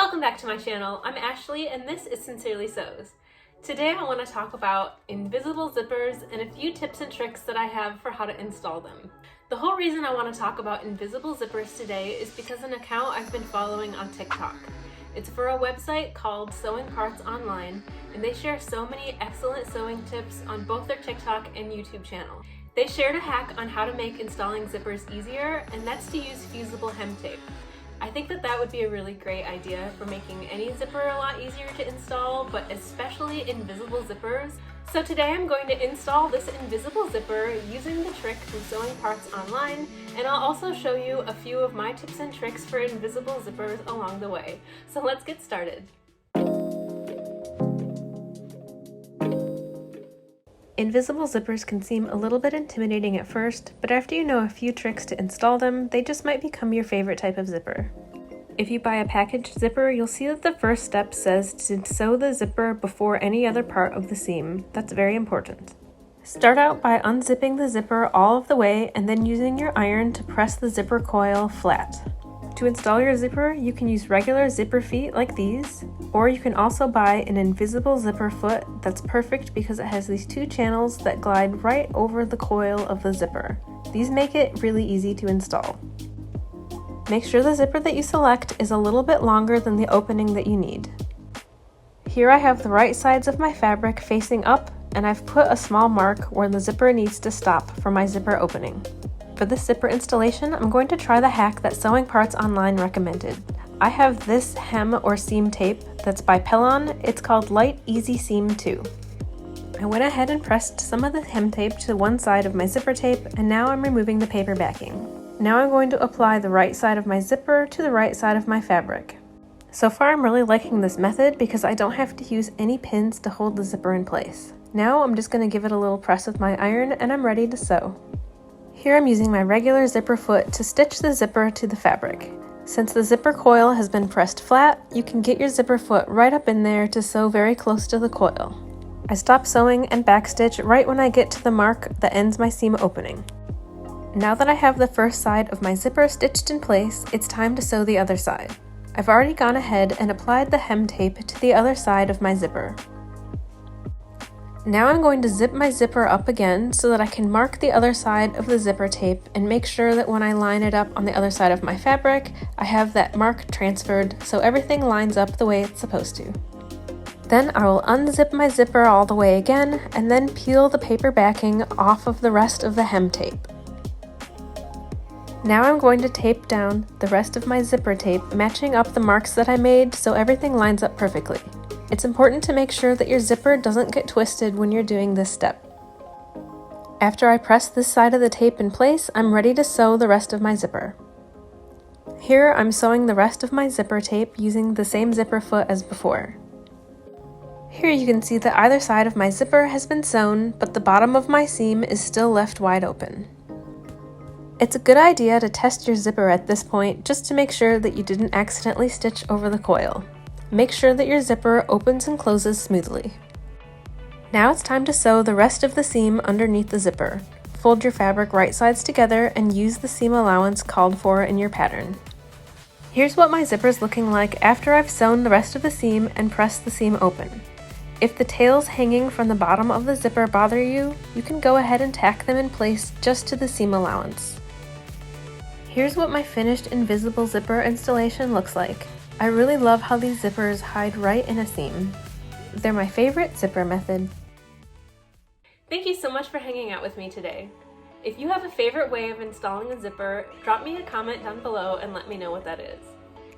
Welcome back to my channel. I'm Ashley and this is Sincerely Sews. Today I want to talk about invisible zippers and a few tips and tricks that I have for how to install them. The whole reason I want to talk about invisible zippers today is because an account I've been following on TikTok. It's for a website called Sewing Parts Online, and they share so many excellent sewing tips on both their TikTok and YouTube channel. They shared a hack on how to make installing zippers easier, and that's to use fusible hem tape. I think that would be a really great idea for making any zipper a lot easier to install, but especially invisible zippers. So today I'm going to install this invisible zipper using the trick from Sewing Parts Online, and I'll also show you a few of my tips and tricks for invisible zippers along the way. So let's get started. Invisible zippers can seem a little bit intimidating at first, but after you know a few tricks to install them, they just might become your favorite type of zipper. If you buy a packaged zipper, you'll see that the first step says to sew the zipper before any other part of the seam. That's very important. Start out by unzipping the zipper all of the way and then using your iron to press the zipper coil flat. To install your zipper, you can use regular zipper feet like these, or you can also buy an invisible zipper foot that's perfect because it has these two channels that glide right over the coil of the zipper. These make it really easy to install. Make sure the zipper that you select is a little bit longer than the opening that you need. Here I have the right sides of my fabric facing up, and I've put a small mark where the zipper needs to stop for my zipper opening. For this zipper installation, I'm going to try the hack that Sewing Parts Online recommended. I have this hem or seam tape that's by Pellon. It's called Light Easy Seam 2. I went ahead and pressed some of the hem tape to one side of my zipper tape, and now I'm removing the paper backing. Now I'm going to apply the right side of my zipper to the right side of my fabric. So far I'm really liking this method because I don't have to use any pins to hold the zipper in place. Now I'm just going to give it a little press with my iron and I'm ready to sew. Here I'm using my regular zipper foot to stitch the zipper to the fabric. Since the zipper coil has been pressed flat, you can get your zipper foot right up in there to sew very close to the coil. I stop sewing and backstitch right when I get to the mark that ends my seam opening. Now that I have the first side of my zipper stitched in place, it's time to sew the other side. I've already gone ahead and applied the hem tape to the other side of my zipper. Now I'm going to zip my zipper up again so that I can mark the other side of the zipper tape and make sure that when I line it up on the other side of my fabric, I have that mark transferred so everything lines up the way it's supposed to. Then I will unzip my zipper all the way again and then peel the paper backing off of the rest of the hem tape. Now I'm going to tape down the rest of my zipper tape, matching up the marks that I made so everything lines up perfectly. It's important to make sure that your zipper doesn't get twisted when you're doing this step. After I press this side of the tape in place, I'm ready to sew the rest of my zipper. Here I'm sewing the rest of my zipper tape using the same zipper foot as before. Here you can see that either side of my zipper has been sewn, but the bottom of my seam is still left wide open. It's a good idea to test your zipper at this point just to make sure that you didn't accidentally stitch over the coil. Make sure that your zipper opens and closes smoothly. Now it's time to sew the rest of the seam underneath the zipper. Fold your fabric right sides together and use the seam allowance called for in your pattern. Here's what my zipper is looking like after I've sewn the rest of the seam and pressed the seam open. If the tails hanging from the bottom of the zipper bother you, you can go ahead and tack them in place just to the seam allowance. Here's what my finished invisible zipper installation looks like. I really love how these zippers hide right in a seam. They're my favorite zipper method. Thank you so much for hanging out with me today. If you have a favorite way of installing a zipper, drop me a comment down below and let me know what that is.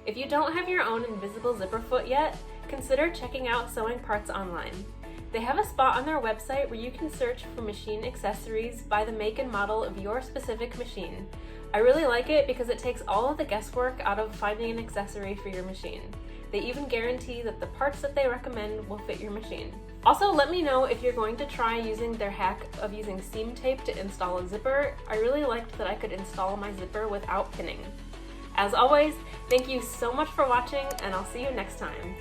If you don't have your own invisible zipper foot yet, consider checking out Sewing Parts Online. They have a spot on their website where you can search for machine accessories by the make and model of your specific machine. I really like it because it takes all of the guesswork out of finding an accessory for your machine. They even guarantee that the parts that they recommend will fit your machine. Also, let me know if you're going to try using their hack of using seam tape to install a zipper. I really liked that I could install my zipper without pinning. As always, thank you so much for watching, and I'll see you next time.